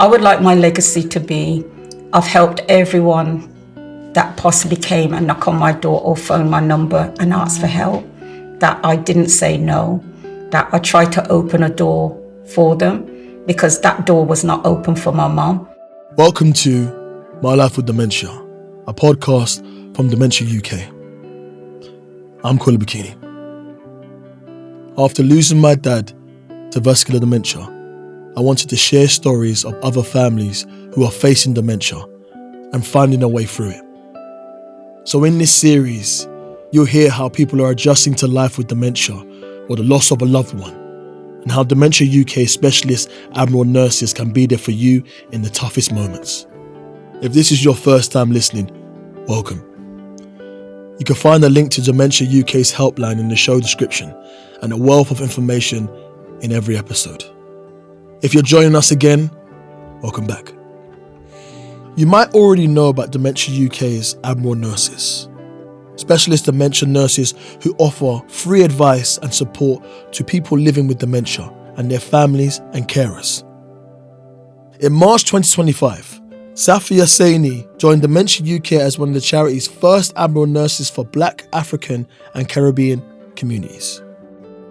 I would like my legacy to be, I've helped everyone that possibly came and knock on my door or phone my number and ask for help, that I didn't say no, that I tried to open a door for them because that door was not open for my mum. Welcome to My Life with Dementia, a podcast from Dementia UK. I'm Kweli Bikini. After losing my dad to vascular dementia, I wanted to share stories of other families who are facing dementia and finding a way through it. So in this series, you'll hear how people are adjusting to life with dementia or the loss of a loved one, and how Dementia UK specialist Admiral Nurses can be there for you in the toughest moments. If this is your first time listening, welcome. You can find a link to Dementia UK's helpline in the show description and a wealth of information in every episode. If you're joining us again, welcome back. You might already know about Dementia UK's Admiral Nurses, specialist dementia nurses who offer free advice and support to people living with dementia and their families and carers. In March 2025, Safia joined Dementia UK as one of the charity's first Admiral Nurses for Black, African and Caribbean communities.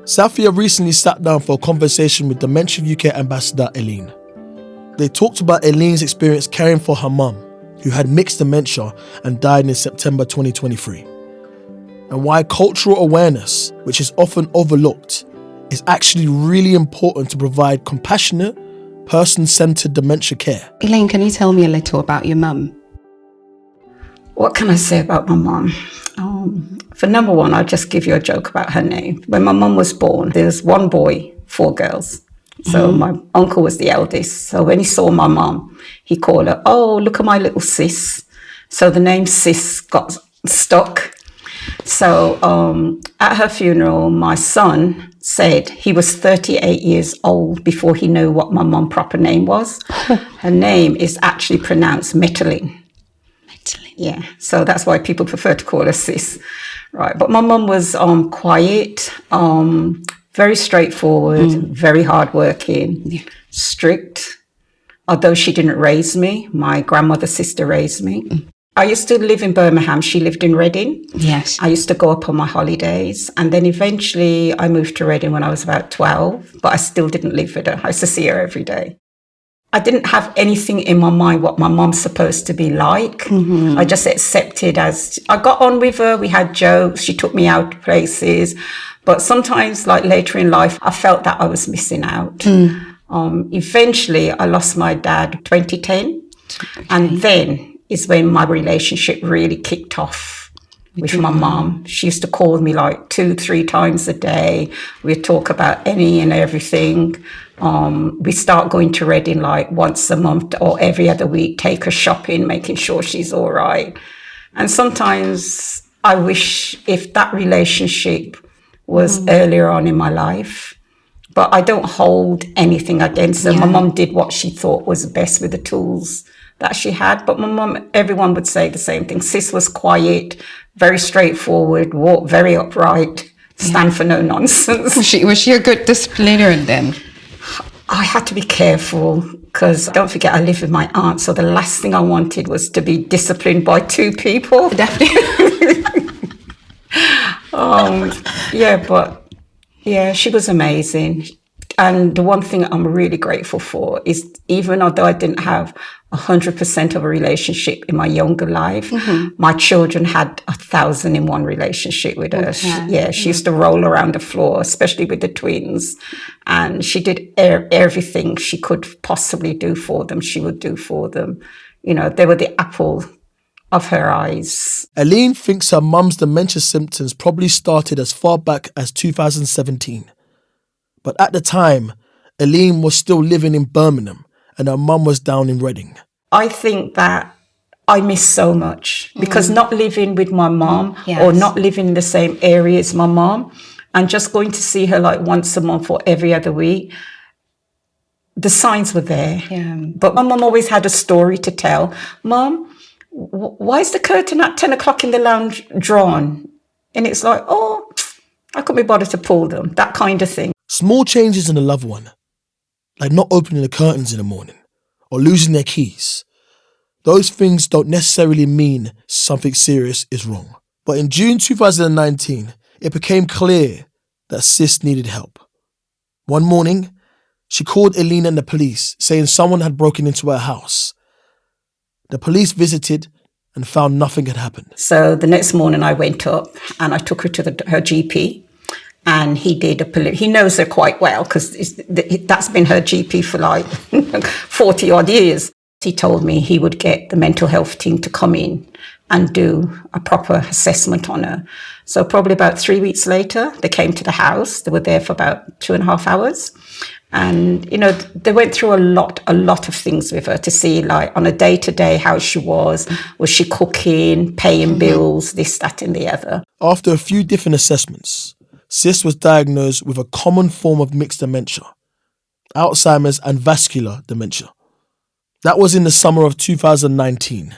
Safia recently sat down for a conversation with Dementia UK Ambassador Elene. They talked about Elene's experience caring for her mum, who had mixed dementia and died in September 2023, and why cultural awareness, which is often overlooked, is actually really important to provide compassionate, person-centred dementia care. Elene, can you tell me a little about your mum? What can I say about my mum? For number one, I'll just give you a joke about her name. When my mum was born, there was one boy, 4 girls. So my uncle was the eldest. So when he saw my mum, he called her, "Oh, look at my little sis." So the name Sis got stuck. So at her funeral, my son said he was 38 years old before he knew what my mum's proper name was. Her name is actually pronounced Metaline. Yeah, so that's why people prefer to call her Sis. Right, but my mum was quiet, very straightforward, very hardworking, strict. Although she didn't raise me, my grandmother's sister raised me. I used to live in Birmingham. She lived in Reading. Yes. I used to go up on my holidays. And then eventually I moved to Reading when I was about 12, but I still didn't live with her. I used to see her every day. I didn't have anything in my mind what my mom's supposed to be like. I just accepted as I got on with her. We had jokes. She took me out places. But sometimes, like later in life, I felt that I was missing out. Eventually, I lost my dad 2010. Okay. And then is when my relationship really kicked off with my mom. She used to call me like 2-3 times a day. We'd talk about any and everything. We start going to Reading like once a month or every other week, take her shopping, making sure she's all right. And sometimes I wish if that relationship was earlier on in my life, but I don't hold anything against her. Yeah. My mum did what she thought was best with the tools that she had. But my mum, everyone would say the same thing. Sis was quiet, very straightforward, walked very upright, stand for no nonsense. Was she a good disciplinarian then? I had to be careful because don't forget I lived with my aunt. So the last thing I wanted was to be disciplined by 2 people. Definitely. She was amazing. And the one thing I'm really grateful for is even although I didn't have 100% of a relationship in my younger life, my children had 1,001 relationship with her. She used to roll around the floor, especially with the twins. And she did everything she could possibly do for them. She would do for them. You know, they were the apple of her eyes. Elene thinks her mum's dementia symptoms probably started as far back as 2017. But at the time, Elene was still living in Birmingham and her mum was down in Reading. I think that I miss so much because not living with my mum or not living in the same area as my mum and just going to see her like once a month or every other week, the signs were there. Yeah. But my mum always had a story to tell. Mum, why is the curtain at 10 o'clock in the lounge drawn? And it's like, oh, I couldn't be bothered to pull them, that kind of thing. Small changes in a loved one, like not opening the curtains in the morning or losing their keys. Those things don't necessarily mean something serious is wrong. But in June 2019, it became clear that Sis needed help. One morning, she called Elene and the police, saying someone had broken into her house. The police visited and found nothing had happened. So the next morning I went up and I took her to her GP, and he did he knows her quite well because that's been her GP for like 40 odd years. He told me he would get the mental health team to come in and do a proper assessment on her. So probably about 3 weeks later, they came to the house. They were there for about 2.5 hours. And, you know, they went through a lot of things with her to see, like, on a day-to-day how she was she cooking, paying bills, this, that, and the other. After a few different assessments, Sis was diagnosed with a common form of mixed dementia, Alzheimer's and vascular dementia. That was in the summer of 2019,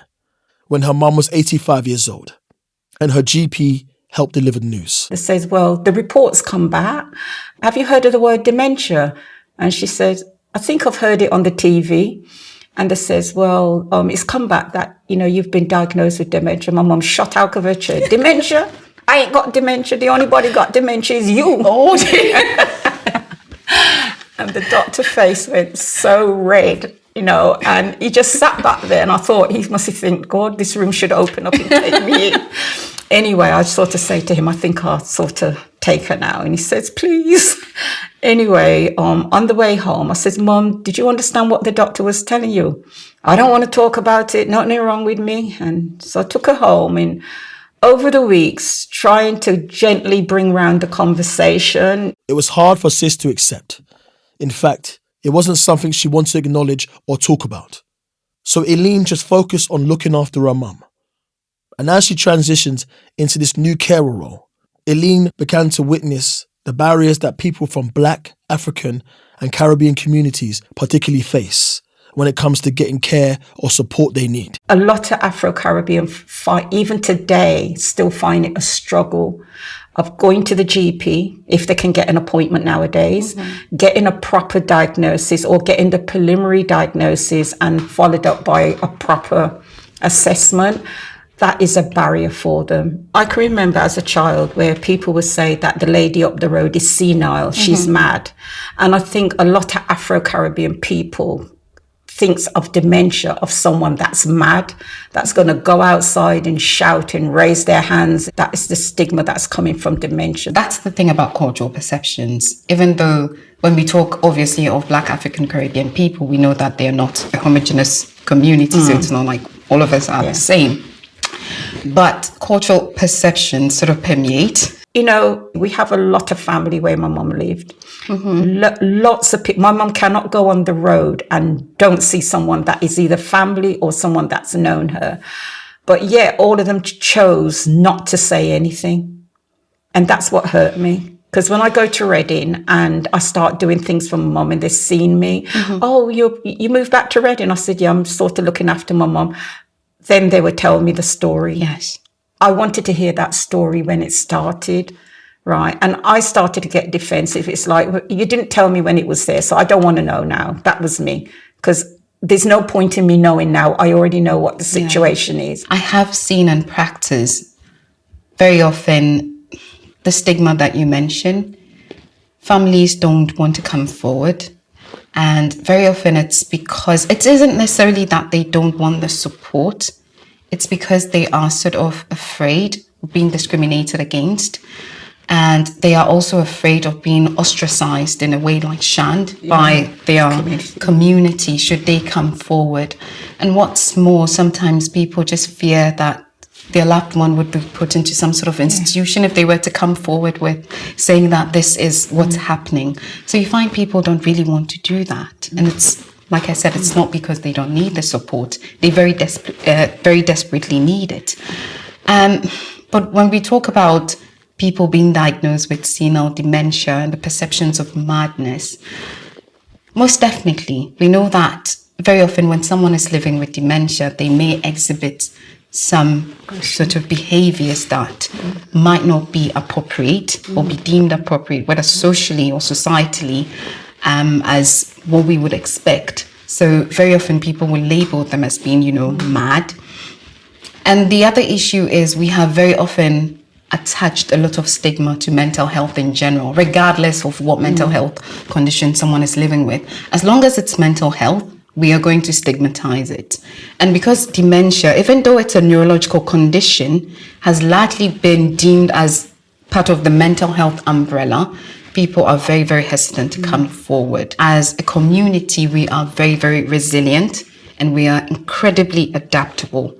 when her mum was 85 years old, and her GP helped deliver the news. They says, well, the reports come back. Have you heard of the word dementia? And she says, I think I've heard it on the TV. And they says, well, it's come back that, you know, you've been diagnosed with dementia. My mum shot out of her chair. Dementia? I ain't got dementia. The only body got dementia is you. Oh, and the doctor's face went so red, you know, and he just sat back there, and I thought he must have think, God, this room should open up and take me in. Anyway, I sort of say to him, I think I'll sort of take her now. And he says, please. Anyway, on the way home, I says, Mum, did you understand what the doctor was telling you? I don't want to talk about it. Nothing wrong with me. And so I took her home, and over the weeks, trying to gently bring round the conversation. It was hard for Sis to accept. In fact, it wasn't something she wanted to acknowledge or talk about. So Elene just focused on looking after her mum. And as she transitioned into this new carer role, Elene began to witness the barriers that people from Black, African and Caribbean communities particularly face when it comes to getting care or support they need. A lot of Afro-Caribbean, even today, still find it a struggle of going to the GP, if they can get an appointment nowadays, getting a proper diagnosis or getting the preliminary diagnosis and followed up by a proper assessment. That is a barrier for them. I can remember as a child where people would say that the lady up the road is senile, she's mad. And I think a lot of Afro-Caribbean people thinks of dementia of someone that's mad, that's going to go outside and shout and raise their hands. That is the stigma that's coming from dementia. That's the thing about cultural perceptions. Even though when we talk obviously of Black African Caribbean people, we know that they're not a homogeneous community, so it's not like all of us are the same. But cultural perceptions sort of permeate. You know, we have a lot of family where my mum lived. Lots of people. My mum cannot go on the road and don't see someone that is either family or someone that's known her. But yeah, all of them chose not to say anything. And that's what hurt me. Because when I go to Reading and I start doing things for my mum and they've seen me, oh, you moved back to Reading? I said, yeah, I'm sort of looking after my mum. Then they would tell me the story. Yes. I wanted to hear that story when it started, right? And I started to get defensive. It's like, you didn't tell me when it was there, so I don't want to know now. That was me. Because there's no point in me knowing now. I already know what the situation is. I have seen and practiced very often the stigma that you mentioned. Families don't want to come forward. And very often it's because it isn't necessarily that they don't want the support. It's because they are sort of afraid of being discriminated against. And they are also afraid of being ostracized in a way, like shunned by their community should they come forward. And what's more, sometimes people just fear that their loved one would be put into some sort of institution if they were to come forward with saying that this is what's happening. So you find people don't really want to do that. And it's, like I said, it's not because they don't need the support. They very desperately need it. But when we talk about people being diagnosed with senile dementia and the perceptions of madness, most definitely, we know that very often when someone is living with dementia, they may exhibit some sort of behaviors that might not be appropriate or be deemed appropriate, whether socially or societally, as what we would expect So very often people will label them as being, mad. And the other issue is we have very often attached a lot of stigma to mental health in general, regardless of what mental health condition someone is living with. As long as it's mental health, we are going to stigmatize it. And because dementia, even though it's a neurological condition, has largely been deemed as part of the mental health umbrella, people are very, very hesitant to come forward. As a community, we are very, very resilient and we are incredibly adaptable.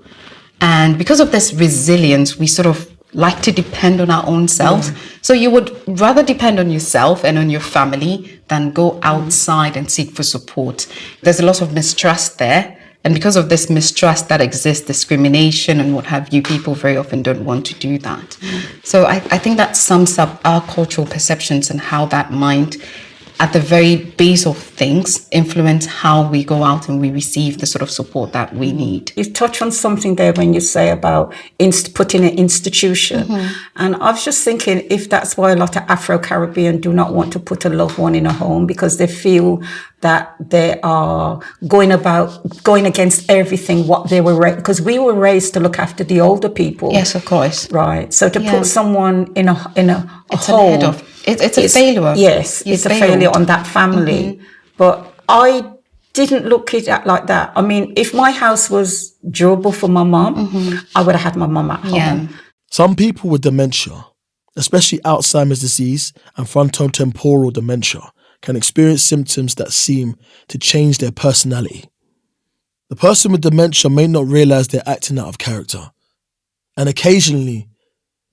And because of this resilience, we sort of like to depend on our own selves. So you would rather depend on yourself and on your family than go outside and seek for support. There's a lot of mistrust there. And because of this mistrust that exists, discrimination and what have you, people very often don't want to do that. So I think that sums up our cultural perceptions and how that might, at the very base of things, influence how we go out and we receive the sort of support that we need. You touch on something there when you say about putting an institution. And I was just thinking if that's why a lot of Afro-Caribbean do not want to put a loved one in a home, because they feel that they are going against everything what they were because we were raised to look after the older people. Yes, of course. Right. So to put someone in a it's home, it's a failure. Yes, it's a failure on that family. But I didn't look at it like that. I mean, if my house was durable for my mum, I would have had my mum at home. Yeah. Some people with dementia, especially Alzheimer's disease and frontotemporal dementia, can experience symptoms that seem to change their personality. The person with dementia may not realize they're acting out of character, and occasionally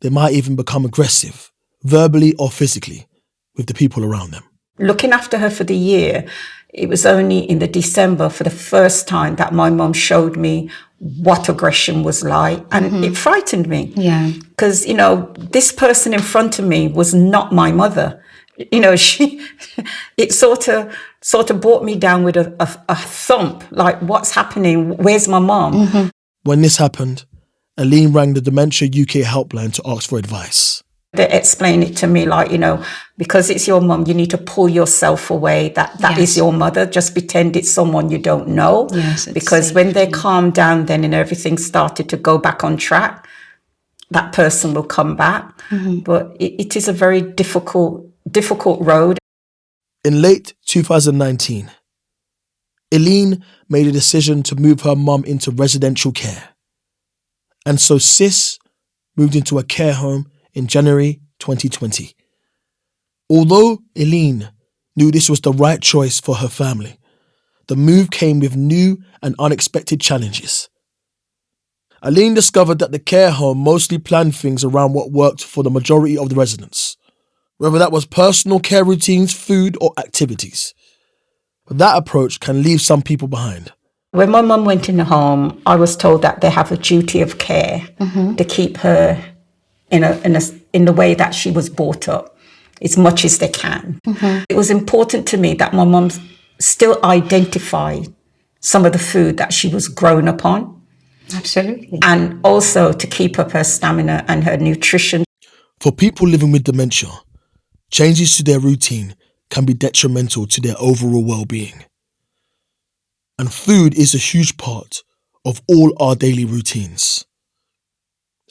they might even become aggressive, verbally or physically, with the people around them. Looking after her for the year, it was only in the December for the first time that my mum showed me what aggression was like, and it frightened me. Yeah. Because, this person in front of me was not my mother. It sort of brought me down with a thump, like, what's happening? Where's my mom? When this happened, Elene rang the Dementia UK helpline to ask for advice. They explain it to me like, because it's your mum, you need to pull yourself away. That is your mother. Just pretend it's someone you don't know. Yes, because when they calm down then and everything started to go back on track, that person will come back. But it is a very difficult road. In late 2019, Elene made a decision to move her mum into residential care. And so Sis moved into a care home in January 2020. Although Elene knew this was the right choice for her family, the move came with new and unexpected challenges. Elene discovered that the care home mostly planned things around what worked for the majority of the residents, whether that was personal care routines, food, or activities. But that approach can leave some people behind. When my mum went in the home, I was told that they have a duty of care to keep her in the way that she was brought up, as much as they can. It was important to me that my mum still identified some of the food that she was grown up on. Absolutely. And also to keep up her stamina and her nutrition. For people living with dementia, changes to their routine can be detrimental to their overall well-being. And food is a huge part of all our daily routines.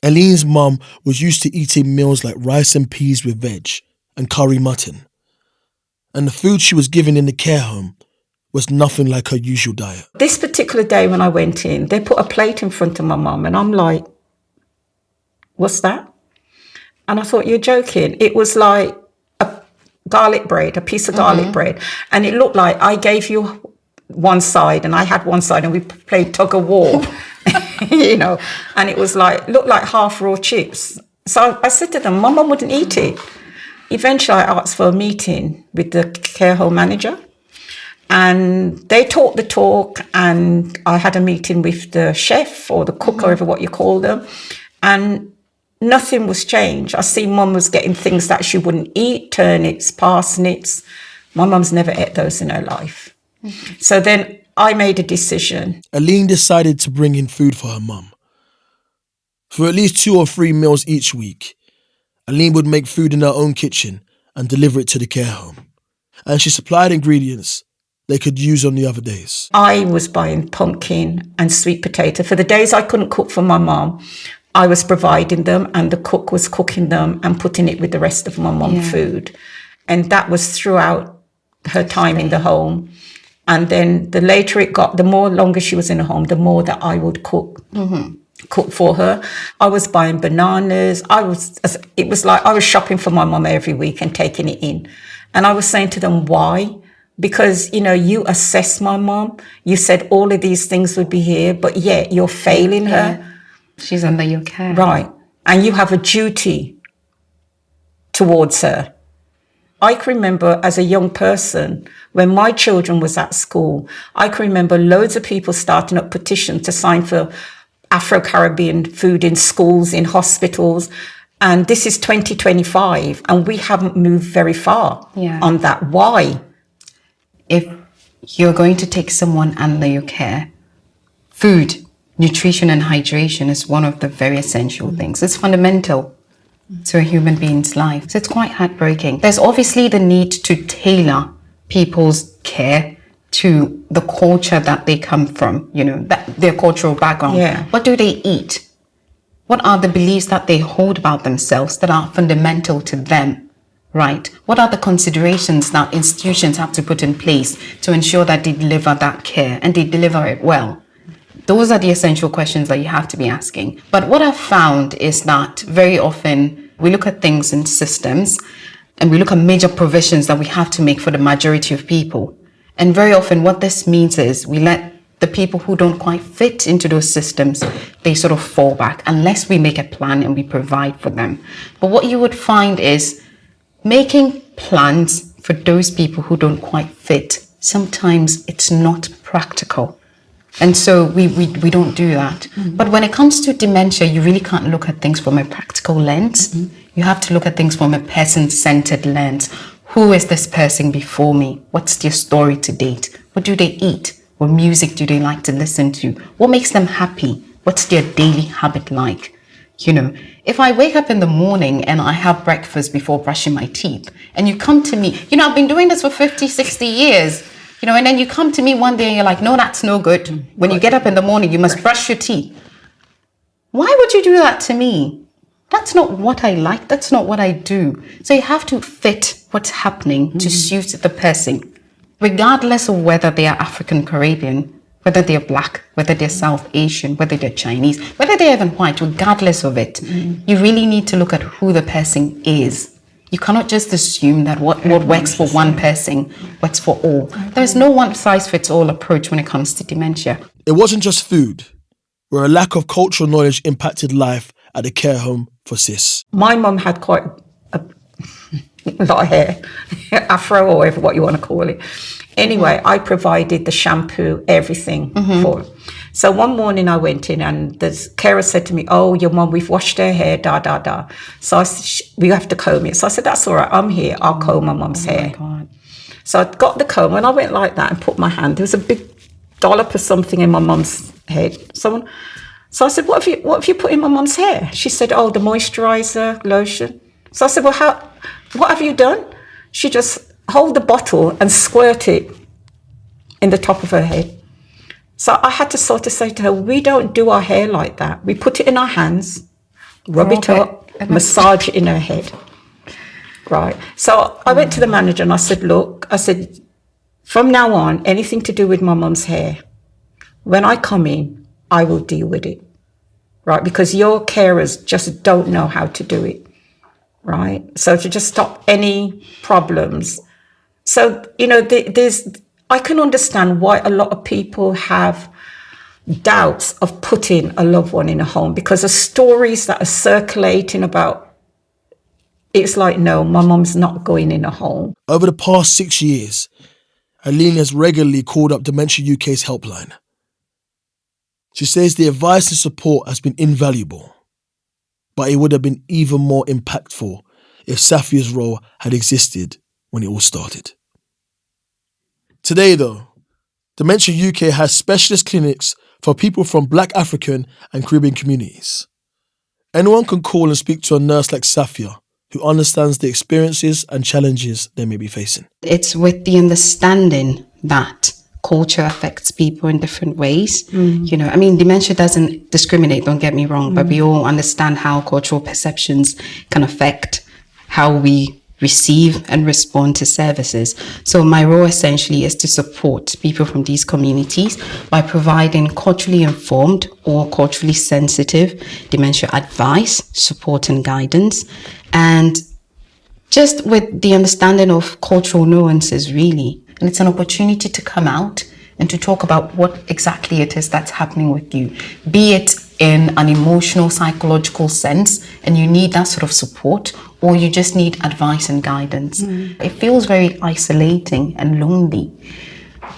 Elene's mum was used to eating meals like rice and peas with veg and curry mutton. And the food she was given in the care home was nothing like her usual diet. This particular day when I went in, they put a plate in front of my mum and I'm like, what's that? And I thought, you're joking. It was like a garlic bread, a piece of garlic bread. And it looked like I gave you one side and I had one side and we played tug of war, and it was looked like half raw chips. So I said to them, my mum wouldn't eat it. Eventually I asked for a meeting with the care home manager and they talked the talk and I had a meeting with the chef or the cook or whatever what you call them, and nothing was changed. I see mum was getting things that she wouldn't eat, turnips, parsnips. My mum's never ate those in her life. So then I made a decision. Elene decided to bring in food for her mum. For at least 2 or 3 meals each week, Elene would make food in her own kitchen and deliver it to the care home. And she supplied ingredients they could use on the other days. I was buying pumpkin and sweet potato. For the days I couldn't cook for my mum, I was providing them, and the cook was cooking them and putting it with the rest of my mum's food. And that was throughout her time in the home. And then the later it got, the more longer she was in the home, the more that I would cook for her. I was buying bananas. It was like I was shopping for my mum every week and taking it in. And I was saying to them, why? Because, you assess my mum. You said all of these things would be here, but yet you're failing her. She's in the UK. Right. And you have a duty towards her. I can remember as a young person, when my children was at school, I can remember loads of people starting up petitions to sign for Afro-Caribbean food in schools, in hospitals. And this is 2025, and we haven't moved very far on that. Why? If you're going to take someone under your care, food, nutrition and hydration is one of the very essential things. It's fundamental to a human being's life. So it's quite heartbreaking. There's obviously the need to tailor people's care to the culture that they come from, their cultural background. Yeah. What do they eat? What are the beliefs that they hold about themselves that are fundamental to them, right? What are the considerations that institutions have to put in place to ensure that they deliver that care and they deliver it well? Those are the essential questions that you have to be asking. But what I've found is that very often we look at things in systems and we look at major provisions that we have to make for the majority of people. And very often what this means is we let the people who don't quite fit into those systems, they sort of fall back unless we make a plan and we provide for them. But what you would find is making plans for those people who don't quite fit, sometimes it's not practical. And so we don't do that. But when it comes to dementia, you really can't look at things from a practical lens. You have to look at things from a person-centered lens. Who is this person before me? What's their story to date? What do they eat? What music do they like to listen to? What makes them happy? What's their daily habit like? If I wake up in the morning and I have breakfast before brushing my teeth, and you come to me, I've been doing this for 50, 60 years, and then you come to me one day and you're like, no, that's no good. When you get up in the morning, you must brush your teeth. Why would you do that to me? That's not what I like. That's not what I do. So you have to fit what's happening to suit the person, regardless of whether they are African Caribbean, whether they're Black, whether they're South Asian, whether they're Chinese, whether they're even white, regardless of it. You really need to look at who the person is. You cannot just assume that what works for one person works for all. There's no one-size-fits-all approach when it comes to dementia. It wasn't just food, where a lack of cultural knowledge impacted life at the care home for Sis. My mum had quite a lot of hair, afro or whatever what you want to call it. Anyway, I provided the shampoo, everything for her. So one morning I went in and the carer said to me, oh, your mum, we've washed her hair, da, da, da. So I said, we have to comb it. So I said, that's all right, I'm here, I'll comb my mum's hair. God. So I got the comb and I went like that and put my hand. There was a big dollop of something in my mum's head. So I said, what have you put in my mum's hair? She said, oh, the moisturiser, lotion. So I said, well, what have you done? She just hold the bottle and squirt it in the top of her head. So I had to sort of say to her, we don't do our hair like that. We put it in our hands, rub it up, massage it in her head. Right. So I went to the manager and I said, look, from now on, anything to do with my mum's hair, when I come in, I will deal with it. Right. Because your carers just don't know how to do it. Right. So to just stop any problems. So, I can understand why a lot of people have doubts of putting a loved one in a home because of stories that are circulating about, it's like, no, my mum's not going in a home. Over the past 6 years, Elene has regularly called up Dementia UK's helpline. She says the advice and support has been invaluable, but it would have been even more impactful if Safia's role had existed when it all started. Today, though, Dementia UK has specialist clinics for people from Black African and Caribbean communities. Anyone can call and speak to a nurse like Safia, who understands the experiences and challenges they may be facing. It's with the understanding that culture affects people in different ways. You know, I mean, dementia doesn't discriminate, don't get me wrong, but we all understand how cultural perceptions can affect how we receive and respond to services. So my role essentially is to support people from these communities by providing culturally informed or culturally sensitive dementia advice, support and guidance, and just with the understanding of cultural nuances, really. And it's an opportunity to come out and to talk about what exactly it is that's happening with you, be it in an emotional, psychological sense, and you need that sort of support, or you just need advice and guidance. It feels very isolating and lonely.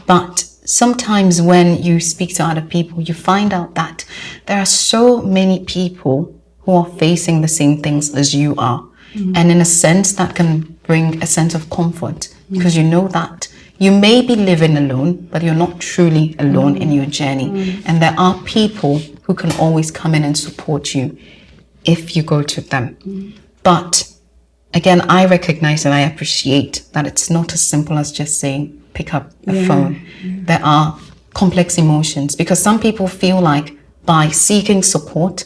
But sometimes when you speak to other people, you find out that there are so many people who are facing the same things as you are. And in a sense, that can bring a sense of comfort, because you know that you may be living alone, but you're not truly alone in your journey. And there are people who can always come in and support you if you go to them. But again, I recognize and I appreciate that it's not as simple as just saying, pick up a phone. There are complex emotions, because some people feel like by seeking support,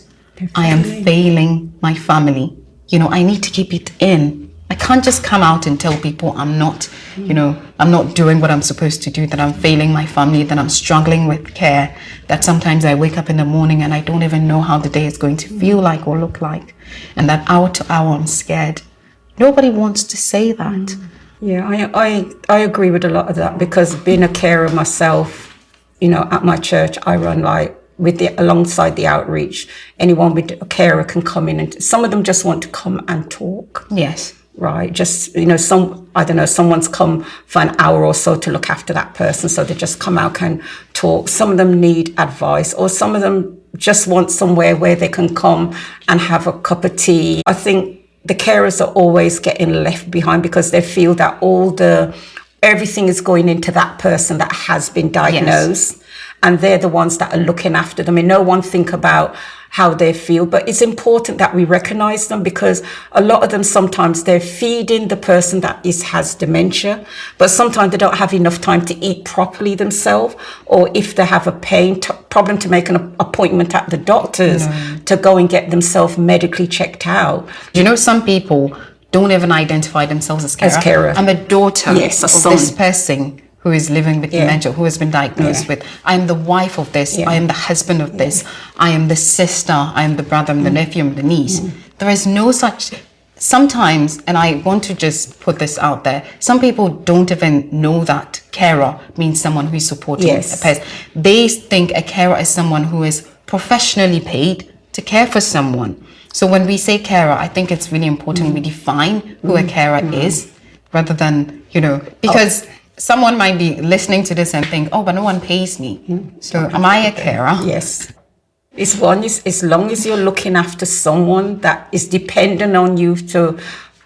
I am failing my family. You know, I need to keep it in. I can't just come out and tell people I'm not, you know, I'm not doing what I'm supposed to do, that I'm failing my family, that I'm struggling with care, that sometimes I wake up in the morning and I don't even know how the day is going to feel like or look like, and that hour to hour I'm scared. Nobody wants to say that. Yeah, I agree with a lot of that, because being a carer myself, you know, at my church, I run like alongside the outreach, anyone with a carer can come in, and some of them just want to come and talk. Yes. Right, just, you know, someone's come for an hour or so to look after that person, so they just come out and talk. Some of them need advice, or some of them just want somewhere where they can come and have a cup of tea. I think the carers are always getting left behind, because they feel that everything is going into that person that has been diagnosed. Yes. And they're the ones that are looking after them, and no one think about how they feel. But it's important that we recognize them, because a lot of them, sometimes they're feeding the person that has dementia, but sometimes they don't have enough time to eat properly themselves, or if they have a problem, to make an appointment at the doctor's to go and get themselves medically checked out. You know, some people don't even identify themselves as carer. I'm a daughter of this person who is living with dementia, who has been diagnosed with. I am the wife of this. I am the husband of this. I am the sister. I am the brother. I'm the nephew. I'm the niece. There is no such. Sometimes, and I want to just put this out there, some people don't even know that carer means someone who is supporting a person. They think a carer is someone who is professionally paid to care for someone. So when we say carer, I think it's really important we define who a carer is, rather than, you know, because someone might be listening to this and think, oh, but no one pays me. So am I a carer? Yes. As long as you're looking after someone that is dependent on you to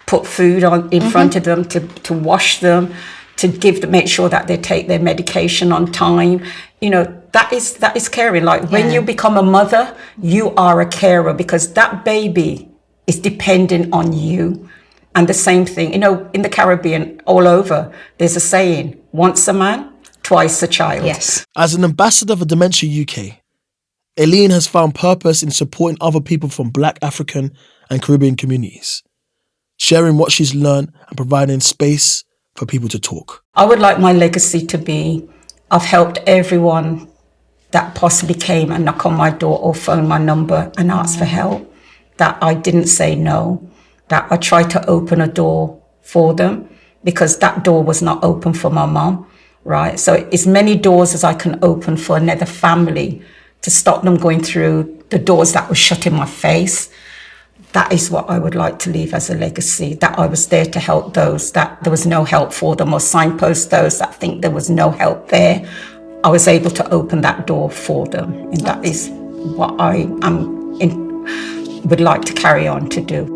put food in front of them, to wash them, to make sure that they take their medication on time, you know, that is caring. Like when you become a mother, you are a carer, because that baby is dependent on you. And the same thing, you know, in the Caribbean, all over, there's a saying, once a man, twice a child. Yes. As an ambassador for Dementia UK, Elene has found purpose in supporting other people from Black, African and Caribbean communities, sharing what she's learned and providing space for people to talk. I would like my legacy to be, I've helped everyone that possibly came and knocked on my door or phoned my number and asked for help, that I didn't say no, that I tried to open a door for them, because that door was not open for my mom, right? So as many doors as I can open for another family, to stop them going through the doors that were shut in my face. That is what I would like to leave as a legacy, that I was there to help those that there was no help for them, or signpost those that think there was no help there. I was able to open that door for them, and that is what I would like to carry on to do.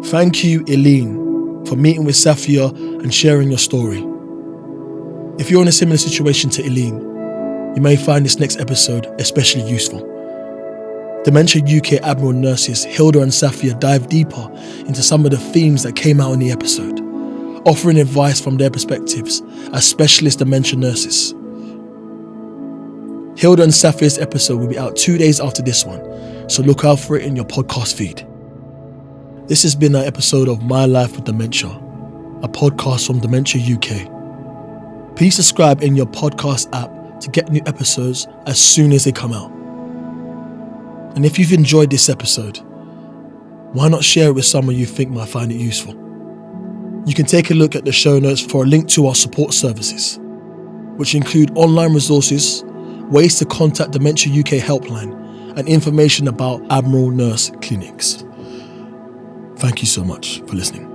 Thank you, Elene, for meeting with Safia and sharing your story. If you're in a similar situation to Elene, you may find this next episode especially useful. Dementia UK Admiral Nurses Hilda and Safia dive deeper into some of the themes that came out in the episode, offering advice from their perspectives as specialist dementia nurses. Hilda and Safia's episode will be out 2 days after this one, so look out for it in your podcast feed. This has been an episode of My Life with Dementia, a podcast from Dementia UK. Please subscribe in your podcast app to get new episodes as soon as they come out. And if you've enjoyed this episode, why not share it with someone you think might find it useful? You can take a look at the show notes for a link to our support services, which include online resources, ways to contact Dementia UK helpline, and information about Admiral Nurse clinics. Thank you so much for listening.